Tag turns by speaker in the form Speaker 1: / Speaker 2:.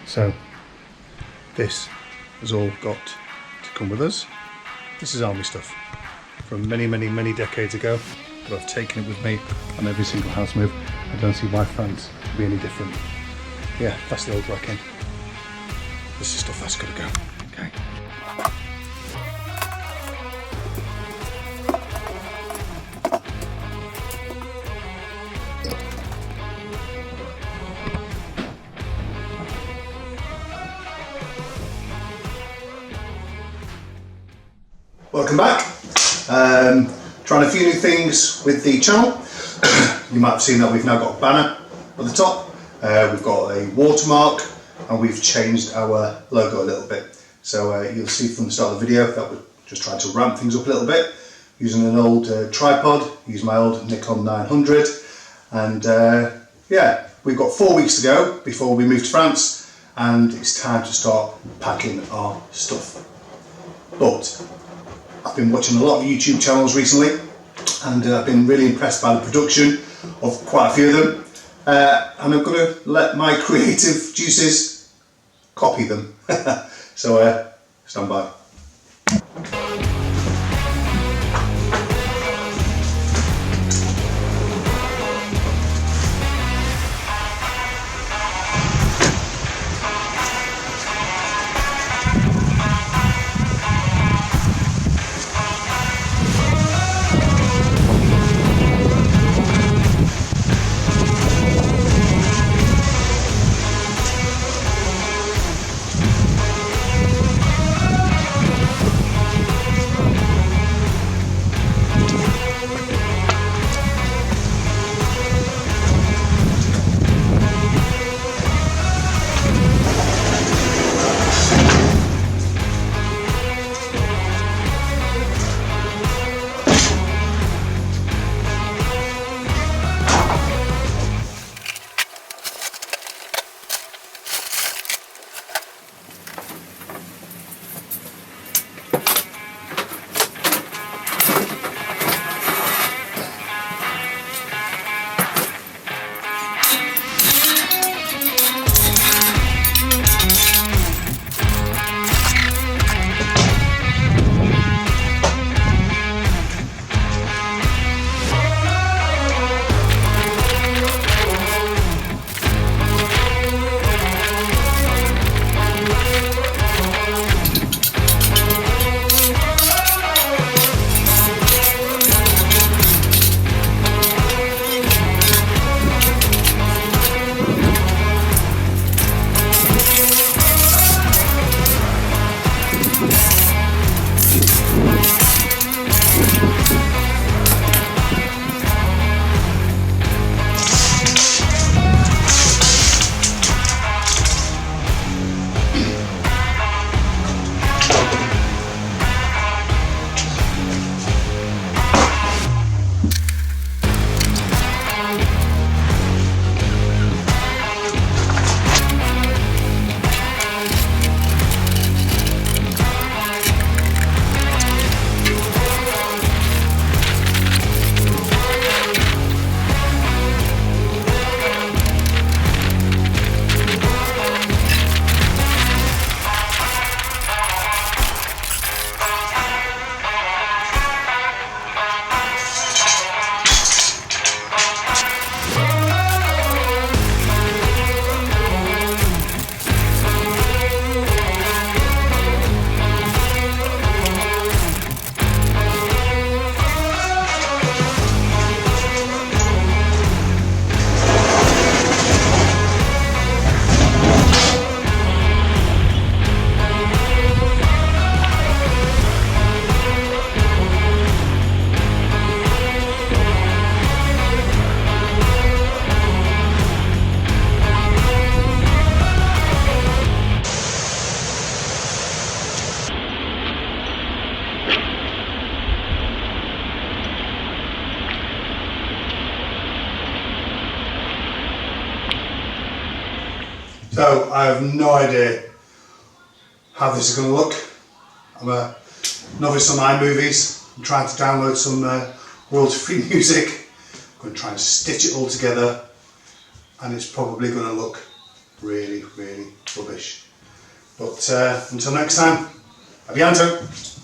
Speaker 1: So this has all got to come with us. This is army stuff from many decades ago, but I've taken it with me on every single house move. I don't see why France would be any different. Yeah, that's the old wrecking. This is stuff that's got to go. Okay. Welcome back. Trying a few new things with the channel. You might have seen that we've now got a banner at the top. We've got a watermark and we've changed our logo a little bit. So you'll see from the start of the video that we're just trying to ramp things up a little bit using an old tripod, using my old Nikon 900. And yeah, we've got 4 weeks to go before we move to France, and it's time to start packing our stuff. But I've been watching a lot of YouTube channels recently, and I've been really impressed by the production of quite a few of them, and I'm going to let my creative juices copy them. So stand by. So I have no idea how this is going to look. I'm a novice on iMovies. I'm trying to download some royalty-free music. I'm going to try and stitch it all together, and it's probably going to look really really rubbish. But until next time, a bientôt.